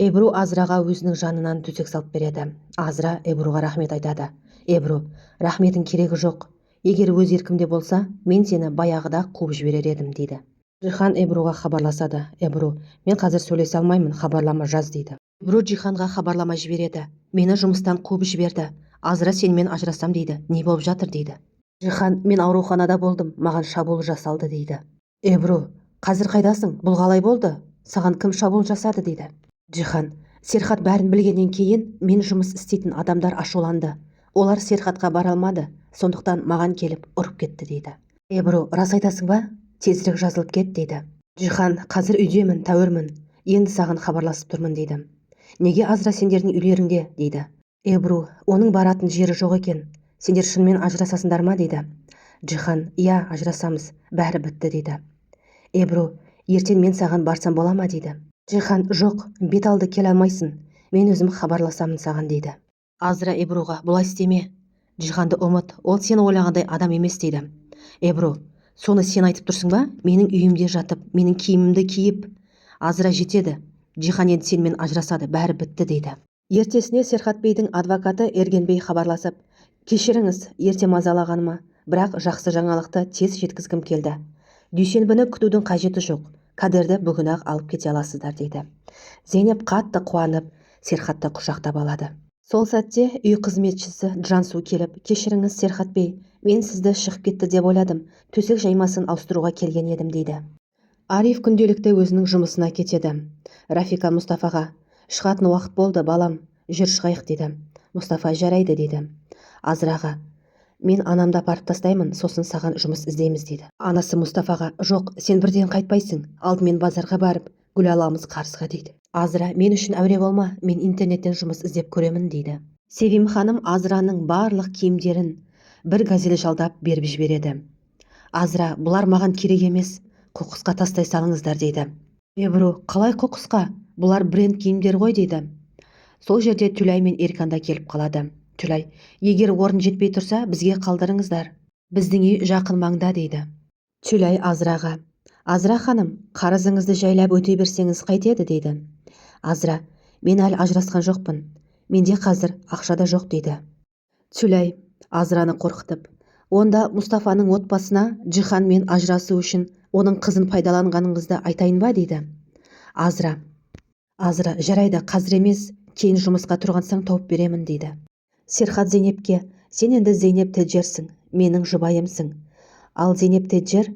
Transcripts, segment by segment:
Эбру Азраға өзінің жанынан төсек салып береді. Азра Эбруға рахмет айтады. Эбру, рахметің керегі жоқ. Егер өз еркімде болса, мен сені баяғыда қуып жіберер едім дейді. Джихан Эбруға хабарласады. Эбру, мен қазір сөйлесе алмаймын, хабарлама жаз дейді. Эбру Джиханға хабарлама жібереді. Мені жұмыстан қуып жіберді. Азра сенімен ажырасам дейді. Не болып жатыр дейді. Джихан, мен ауруханада болдым, маған шабуыл жасалды дейді. Эбру, қазір қайдасың? Бұл қалай болды? Саған кім шабуыл жасады дейді. Джихан, Серхат бәрін білгеннен кейін мен жұмыс істейтін адамдар ашуланды. Олар Серхатқа бара алмады, сондықтан маған келіп ұрып кетті дейді. Эбру, рас айтасың ба? Тезірек жазылып кет дейді. Джихан, қазір үйдемін, тәуірмін. Енді саған хабарласып тұрмын дейді. Неге Азра сендердің үйлеріңде дейді. Эбру, оның баратын жері жоқ екен. Сендер шынымен ажырасасыңдар ма дейді. Джихан, иә, ажырасамыз, бәрі бітті дейді. Эбру, ертең мен саған барсам бола ма дейді. Джихан, жоқ, бет алды келе алмайсың. Мен өзім хабарласамын саған дейді. Азра Эбруға, бұлай істеме. Джиханды ұмыт, ол сен ойлағандай адам емес дейді. Эбру, соны сен айтып тұрсың ба? Менің үйімде жатып, менің киімімді киіп. Азра жетеді. Джихан енді сенімен ажырасады, бәрі бітті дейді. Ертесіне Серхат бейдің адвокаты Эрген бей хабарласып, кешіріңіз, ерте мазалағаныма, бірақ жақсы жаңалықты тез жеткізгім келді. Дүйсенбіні күтудің қажеті жоқ. Кадерді бүгін-ақ алып кете аласыздар дейді. Зейнеп қатты қуанып, Серхатты құшақтап алады. Сол сәтте үй қызметшісі Джансу келіп, кешіріңіз Серхат бей, мен сізді шығып кетті деп ойладым, төсек жаймасын ауыстыруға келген едім дейді. Ариф күнделікті өзінің жұмысына кетеді. Рафика Мұстафаға, шығатын уақыт болды балам, жүр шығайық дейді. Мұстафа, жарайды дейді. Азраға, мен анамды апарып тастаймын, сосын саған жұмыс іздейміз дейді. Анасы Мұстафаға, жоқ, сен бірден қайтпайсың, алдымен базарға барып, гүл аламыз қарсыға дейді. Азра, мен үшін әуре болма, мен интернеттен жұмыс іздеп көремін дейді. Севим ханым Азраның барлық киімдерін бір газель жалдап беріп жібереді. Азра, бұлар маған керек емес, қоқысқа тастай салыңыздар дейді. Эбру, қалай қоқысқа? Бұлар бренд киімдер ғой дейді. Сол жерде Түлай мен Ерканда келіп қалады. Түлай, егер орын жетпей тұрса, бізге қалдырыңыздар. Біздің үй жақын маңда дейді. Түлай Азраға, Азра ханым, қарызыңызды жайлап өтей берсеңіз қайтеді дейді. Азра, мен әлі ажырасқан жоқпын. Менде қазір ақшада жоқ дейді. Түлай Азраны қорқытып, онда Мұстафаның отбасына Джиханмен ажырасу үшін оның қызын пайдаланғаныңызды айтайын ба дейді. Азра, жарайды, қазір емес, кейін жұмысқа тұрған соң тауып беремін дейді. Серхат Зейнепке, сен енді Зейнеп Теджерсің, менің жұбайымсың. Ал Зейнеп Теджер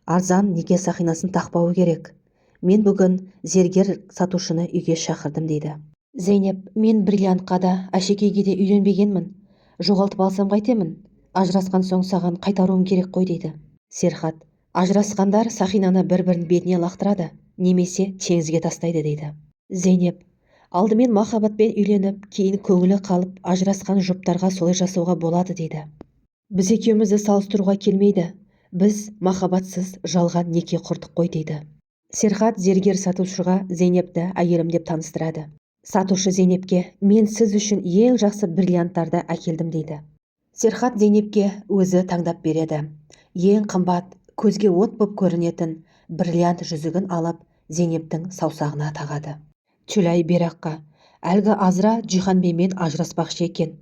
арзан неке сақинасын тақпауы керек. Мен бүгін зергер сатушыны үйге шақырдым дейді. Зейнеп, мен бриллиантқа да, әшекейге де үйленбегенмін. Жоғалтып алсам қайтемін? Ажырасқан соң саған қайтаруым керек қой дейді. Серхат, ажырасқандар сақинаны бір-бірін бетіне лақтырады, немесе теңізге тастайды дейді. Зейнеп, алдымен махаббатпен үйленіп, кейін көңілі қалып, ажырасқан жұптарға солай жасауға болады дейді. Біз екеумізді салыстыруға келмейді. Біз махаббатсыз жалған неке құрдық қой дейді. Серхат зергер сатушыға Зейнепті әйелім деп таныстырады. Сатушы Зейнепке, мен сіз үшін ең жақсы бриллианттарды әкелдім дейді. Серхат Зейнепке өзі таңдап береді. Ең қымбат, көзге от боп көрінетін бриллиант жүзігін алып, Зейнептің саусағына тағады. Түлай Бераққа, әлгі Азра Джихан беймен ажыраспақшы екен.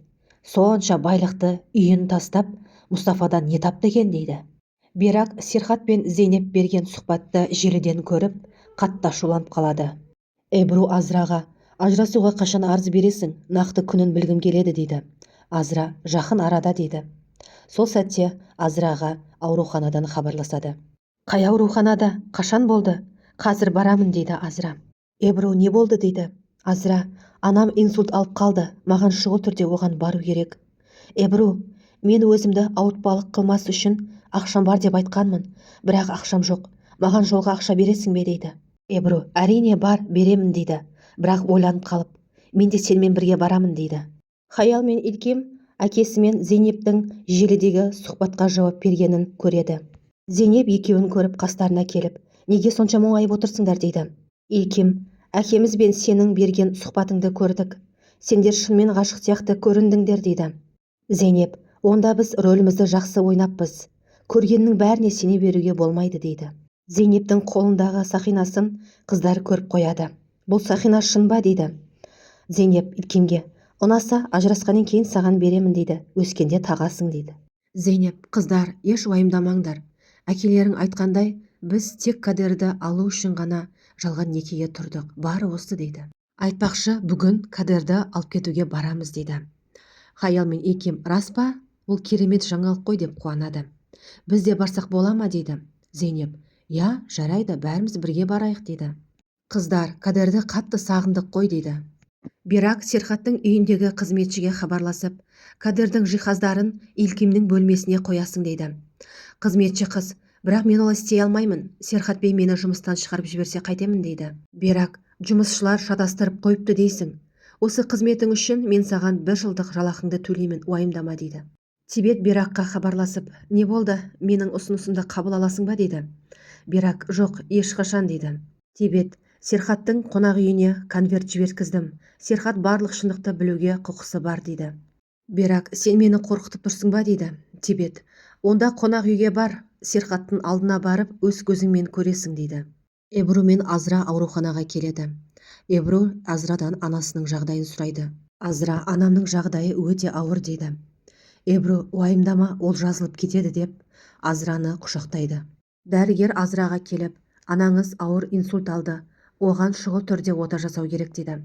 Сонша байлықты үйін тастап, Мұстафадан не тапты екен дейді. Берақ Серхат пен Зейнеп берген сұхбатты желіден көріп, қатты ашуланып қалады. Эбру Азраға, ажырасуға қашан арыз бересің, нақты күнін білгім келеді дейді. Азра, жақын арада дейді. Сол сәтте Азраға ауруханадан хабарласады. Қай ауруханада? Қашан болды? Қазір барамын дейді Азра. Эбру, не болды дейді. Азра, анам инсульт алып қалды, маған шұғыл түрде оған бару керек. Эбру, мен өзімді ауыртпалық қылмас үшін ақшам бар деп айтқанмын, бірақ ақшам жоқ. Маған жолға ақша бересің бе дейді. Эбру, әрине бар, беремін дейді. Бірақ ойланып қалып, мен де сенімен бірге барамын дейді. Хаял мен Илким әкесімен Зейнептің желідегі сұхбатқа жауап бергенін көреді. Зейнеп екеуін көріп қастарына келіп, неге сонша мұңайып отырсыңдар дейді. Илким, әкеміз бен сенің берген сұхбатыңды көрдік. Сендер шынымен ғашық сияқты көріндіңдер дейді. Зейнеп, онда біз рөлімізді жақсы ойнаппыз. Көргеннің бәріне сене беруге болмайды дейді. Зейнептің қолындағы сақинасын қыздар көріп қояды. бұл Сахина шын ба дейді. Зейнеп Икемге: ұнаса ажырасқаннан кейін саған беремін дейді, өскенде тағасың дейді. Зейнеп: қыздар, еш уайымдамаңдар. Әкелерің айтқандай, біз тек Кадерді алу үшін ғана жалған некеге тұрдық. Бары осы дейді. Айтпақшы, бүгін Кадерді алып кетуге барамыз дейді. Хаял мен Икем: рас па? Бұл керемет жаңалық қой деп қуанады. Біз де барсақ бола ма дейді. Зейнеп: я, жарайды, бәріміз бірге барайық дейді. Қыздар, Кадерді қатты сағындық қой дейді. Бирак Серхаттың үйіндегі қызметшіге хабарласып, Кадердің жиһаздарын Илкимнің бөлмесіне қоясың дейді. Қызметші қыз: бірақ мен олай істей алмаймын. Серхат бей мені жұмыстан шығарып жіберсе қайтемін дейді. Бирак: жұмысшылар шатастырып қойыпты дейсің. Осы қызметің үшін мен саған 1 жылдық жалақыңды төлеймін, уайымдама дейді. Тибет Биракқа хабарласып: не болды, менің ұсынысымды қабыл аласың ба дейді. Бирак: жоқ, ешқашан дейді. Тибет: Серхаттың қонақ үйіне конверт жіберткіздім. Серхат барлық шындықты білуге құқысы бар дейді. Бирак: сен мені қорқытып тұрсың ба дейді. Тибет: онда қонақ үйге бар, Серхаттың алдына барып өз көзіңмен көресің дейді. Эбру мен Азра ауруханаға келеді. Эбру Азрадан анасының жағдайын сұрайды. Азра: анамның жағдайы өте ауыр дейді. Эбру: уайымдама, ол жазылып кетеді деп Азраны құшақтайды. Дәрігер Азраға келіп: анаңыз ауыр инсульт алды, оған шұғыл түрде ота жасау керек дейді.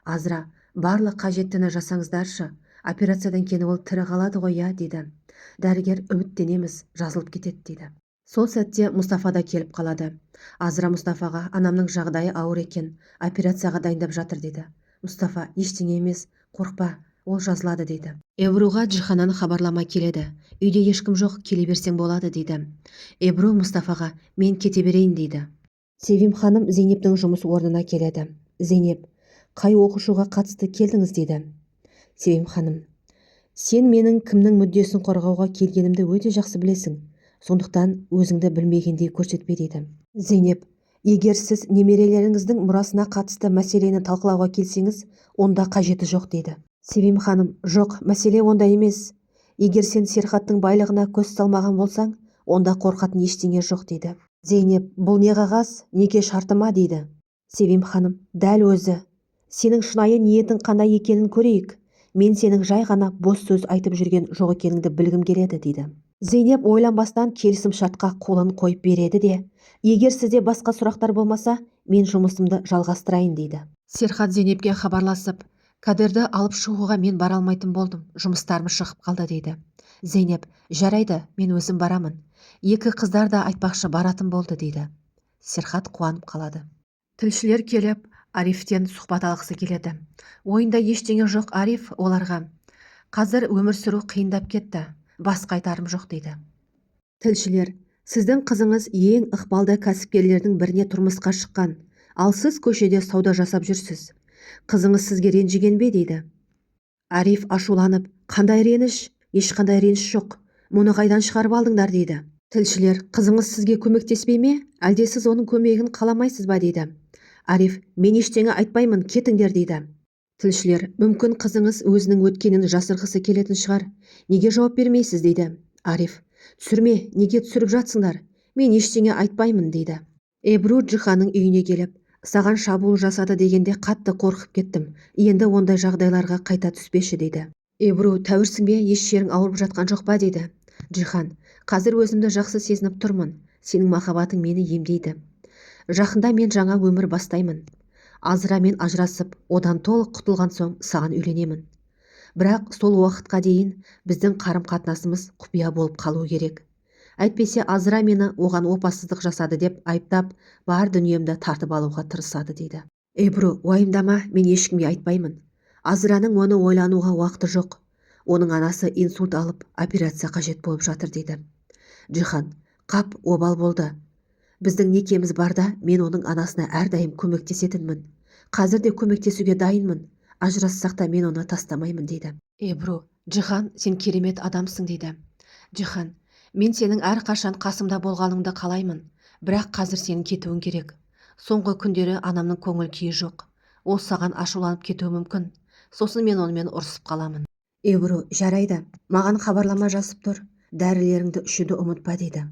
Азра: барлық қажеттіні жасаңыздаршы, операциядан кейін ол тірі қалады ғой, я дейді. Дәрігер: үміттенеміз, жазылып кетеді дейді. Сол сәтте Мұстафа да келіп қалады. Азра Мұстафаға: анамның жағдайы ауыр екен, операцияға дайындап жатыр дейді. Мұстафа: ештеңе емес, қорқпа, ол жазылады дейді. Эбруға Джиханнан хабарлама келеді. Үйде ешкім жоқ, келе берсең болады дейді. Эбру Мұстафаға: мен кете берейін дейді. Севим ханым Зейнептің жұмыс орнына келеді. Зейнеп: қай оқушыға қатысты келдіңіз дейді. Севим ханым: сен менің кімнің мүддесін қорғауға келгенімді өте жақсы білесің. Сондықтан өзіңді білмегендей көрсетпе дейді. Зейнеп: егер сіз немерелеріңіздің мұрасына қатысты мәселені талқылауға келсеңіз, онда қажеті жоқ дейді. Севим ханым: жоқ, мәселе онда емес. Егер сен Серхаттың байлығына көз салмаған болсаң, онда қорқатын ештеңе жоқ дейді. Зейнеп: бұл не қағаз, неке шарты ма дейді. Севим ханым: дәл өзі. Сенің шынайы ниетің қандай екенін көрейік. Мен сенің жай ғана бос сөз айтып жүрген жоқ екеніңді білгім келеді дейді. Зейнеп ойланбастан келісім шартқа қолын қойып береді де: егер сізде басқа сұрақтар болмаса, мен жұмысымды жалғастырайын дейді. Серхат Зейнепке хабарласып: Кадерді алып шығуға мен бара алмайтын болдым, жұмыстарым шығып қалды дейді. Зейнеп: жарайды, мен өзім барамын. Екі қыздар да айтпақшы баратын болды дейді. Серхат қуанып қалады. Тілшілер келіп, Арифтен сұхбат алғысы келеді. Ойында ештеңе жоқ Ариф оларға. Қазір өмір сүру қиындап кетті. Басқа айтарым жоқ дейді. Тілшілер: сіздің қызыңыз ең ықпалды кәсіпкерлердің біріне тұрмысқа шыққан, ал сіз көшеде сауда жасап жүрсіз. Қызыңыз сізге ренжіген бе дейді. Ариф ашуланып: қандай реніш? Ешқандай реніш жоқ. Мұны қайдан шығарып алдыңдар дейді. Тілшілер: қызыңыз сізге көмектеспей ме? Әлде сіз оның көмегін қаламайсыз ба дейді. Ариф: мен ештеңе айтпаймын, кетіңдер дейді. Тілшілер: мүмкін қызыңыз өзінің өткенін жасырғысы келетін шығар. Неге жауап бермейсіз дейді. Ариф: түсірме, неге түсіріп жатсыңдар? Мен ештеңе айтпаймын дейді. Эбру Джиханның үйіне келіп: саған шабуыл жасады дегенде қатты қорқып кеттім. Енді ондай жағдайларға қайта түспеші дейді. Эбру: тәуірсің бе, еш жерің ауырып жатқан жоқ па дейді. Джихан: қазір өзімді жақсы сезініп тұрмын. Сенің махаббатың мені емдейді. Жақында мен жаңа өмір бастаймын. Азрамен ажырасып, одан толық құтылған соң саған үйленемін. Бірақ сол уақытқа дейін біздің қарым-қатынасымыз құпия болып қалу керек. Әйтпесе Азра мені оған опасыздық жасады деп айыптап, бар дүниемді тартып алуға тырысады дейді. Эбру: уайымдама, мен ешкімге айтпаймын. Азраның оны ойлануға уақыты жоқ. Оның анасы инсульт алып, операция қажет болып жатыр дейді. Джихан: қап, обал болды. Біздің некеміз барда, мен оның анасына әрдайым көмектесетінмін. Қазір де көмектесуге дайынмын. Ажырассақ та мен оны тастамаймын дейді. Эбру: Джихан, сен керемет адамсың дейді. Джихан: мен сенің әрқашан қасымда болғаныңды қалаймын. Бірақ қазір сенің кетуің керек. Соңғы күндері анамның көңіл күйі жоқ. Ол саған ашуланып кетуі мүмкін. Сосын мен онымен ұрсып қаламын. Эбру: жарайды, маған хабарлама жазып тұр. Дәрілеріңді ішуді ұмытпа дейді.